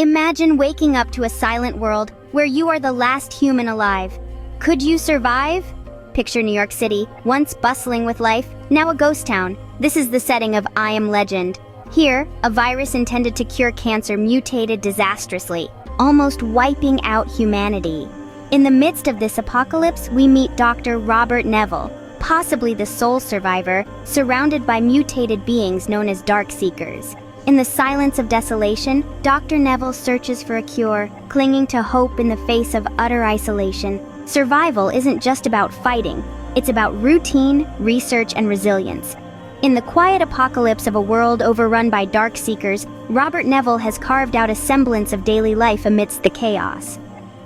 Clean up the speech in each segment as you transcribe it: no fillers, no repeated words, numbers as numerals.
Imagine waking up to a silent world where you are the last human alive. Could you survive? Picture New York City, once bustling with life, now a ghost town. This is the setting of I Am Legend. Here, a virus intended to cure cancer mutated disastrously, almost wiping out humanity. In the midst of this apocalypse, we meet Dr. Robert Neville, possibly the sole survivor, surrounded by mutated beings known as Dark Seekers. In the silence of desolation, Dr. Neville searches for a cure, clinging to hope in the face of utter isolation. Survival isn't just about fighting, it's about routine, research, and resilience. In the quiet apocalypse of a world overrun by Dark Seekers, Robert Neville has carved out a semblance of daily life amidst the chaos.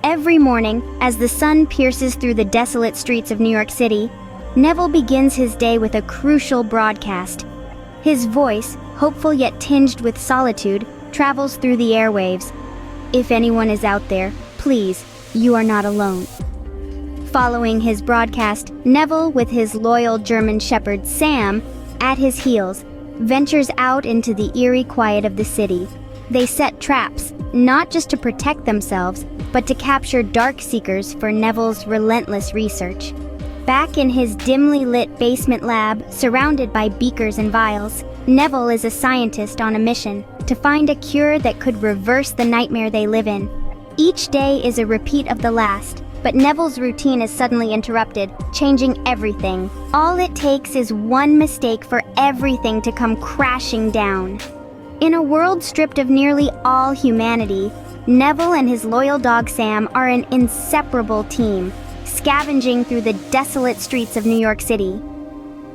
Every morning, as the sun pierces through the desolate streets of New York City, Neville begins his day with a crucial broadcast. His voice, hopeful yet tinged with solitude, travels through the airwaves. If anyone is out there, please, you are not alone. Following his broadcast, Neville, with his loyal German shepherd Sam at his heels, ventures out into the eerie quiet of the city. They set traps, not just to protect themselves, but to capture Dark Seekers for Neville's relentless research. Back in his dimly lit basement lab, surrounded by beakers and vials, Neville is a scientist on a mission to find a cure that could reverse the nightmare they live in. Each day is a repeat of the last, but Neville's routine is suddenly interrupted, changing everything. All it takes is one mistake for everything to come crashing down. In a world stripped of nearly all humanity, Neville and his loyal dog Sam are an inseparable team, scavenging through the desolate streets of New York City.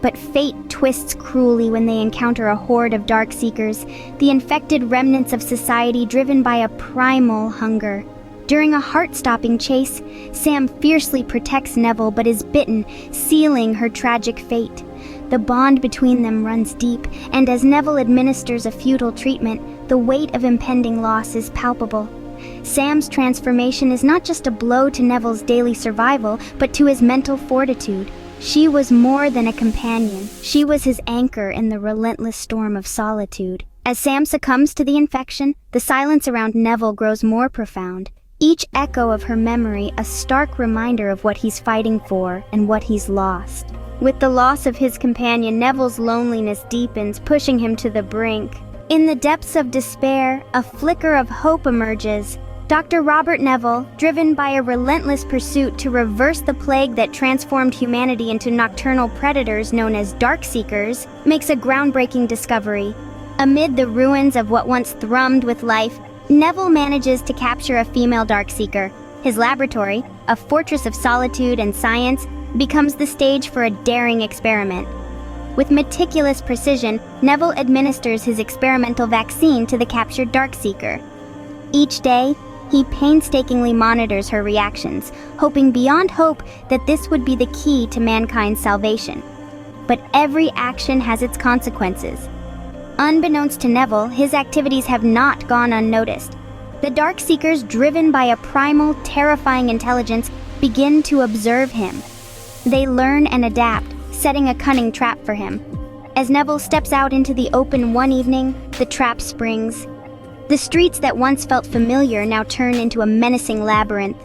But fate twists cruelly when they encounter a horde of Dark Seekers, the infected remnants of society driven by a primal hunger. During a heart-stopping chase, Sam fiercely protects Neville but is bitten, sealing her tragic fate. The bond between them runs deep, and as Neville administers a futile treatment, the weight of impending loss is palpable. Sam's transformation is not just a blow to Neville's daily survival, but to his mental fortitude. She was more than a companion. She was his anchor in the relentless storm of solitude. As Sam succumbs to the infection, the silence around Neville grows more profound. Each echo of her memory a stark reminder of what he's fighting for and what he's lost. With the loss of his companion, Neville's loneliness deepens, pushing him to the brink. In the depths of despair, a flicker of hope emerges. Dr. Robert Neville, driven by a relentless pursuit to reverse the plague that transformed humanity into nocturnal predators known as Dark Seekers, makes a groundbreaking discovery. Amid the ruins of what once thrummed with life, Neville manages to capture a female Dark Seeker. His laboratory, a fortress of solitude and science, becomes the stage for a daring experiment. With meticulous precision, Neville administers his experimental vaccine to the captured Dark Seeker. Each day, he painstakingly monitors her reactions, hoping beyond hope that this would be the key to mankind's salvation. But every action has its consequences. Unbeknownst to Neville, his activities have not gone unnoticed. The Dark Seekers, driven by a primal, terrifying intelligence, begin to observe him. They learn and adapt, setting a cunning trap for him. As Neville steps out into the open one evening, the trap springs. The streets that once felt familiar now turn into a menacing labyrinth.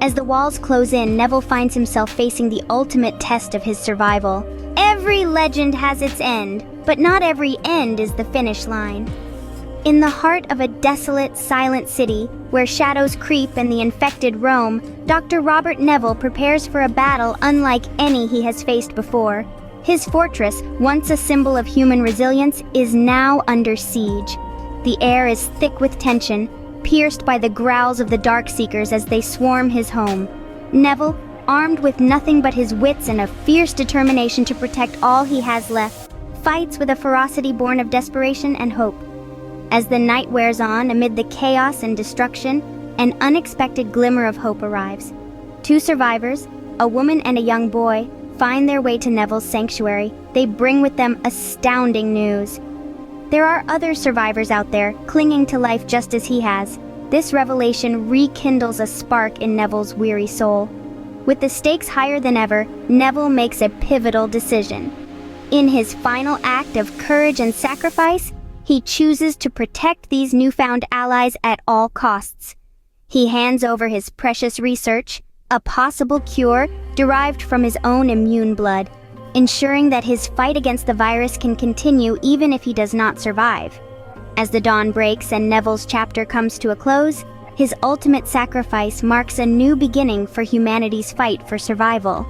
As the walls close in, Neville finds himself facing the ultimate test of his survival. Every legend has its end, but not every end is the finish line. In the heart of a desolate, silent city, where shadows creep and the infected roam, Dr. Robert Neville prepares for a battle unlike any he has faced before. His fortress, once a symbol of human resilience, is now under siege. The air is thick with tension, pierced by the growls of the Dark Seekers as they swarm his home. Neville, armed with nothing but his wits and a fierce determination to protect all he has left, fights with a ferocity born of desperation and hope. As the night wears on amid the chaos and destruction, an unexpected glimmer of hope arrives. Two survivors, a woman and a young boy, find their way to Neville's sanctuary. They bring with them astounding news. There are other survivors out there, clinging to life just as he has. This revelation rekindles a spark in Neville's weary soul. With the stakes higher than ever, Neville makes a pivotal decision. In his final act of courage and sacrifice, he chooses to protect these newfound allies at all costs. He hands over his precious research, a possible cure derived from his own immune blood, ensuring that his fight against the virus can continue even if he does not survive. As the dawn breaks and Neville's chapter comes to a close, his ultimate sacrifice marks a new beginning for humanity's fight for survival.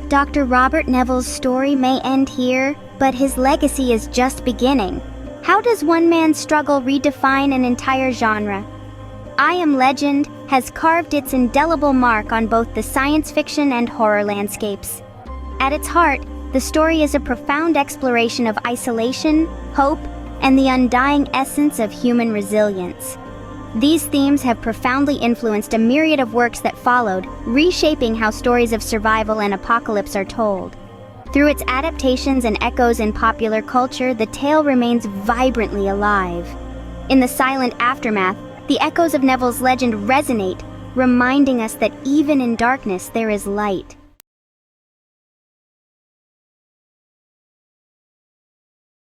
Dr. Robert Neville's story may end here, but his legacy is just beginning. How does one man's struggle redefine an entire genre? I Am Legend has carved its indelible mark on both the science fiction and horror landscapes. At its heart, the story is a profound exploration of isolation, hope, and the undying essence of human resilience. These themes have profoundly influenced a myriad of works that followed, reshaping how stories of survival and apocalypse are told. Through its adaptations and echoes in popular culture, the tale remains vibrantly alive. In the silent aftermath, the echoes of Neville's legend resonate, reminding us that even in darkness there is light.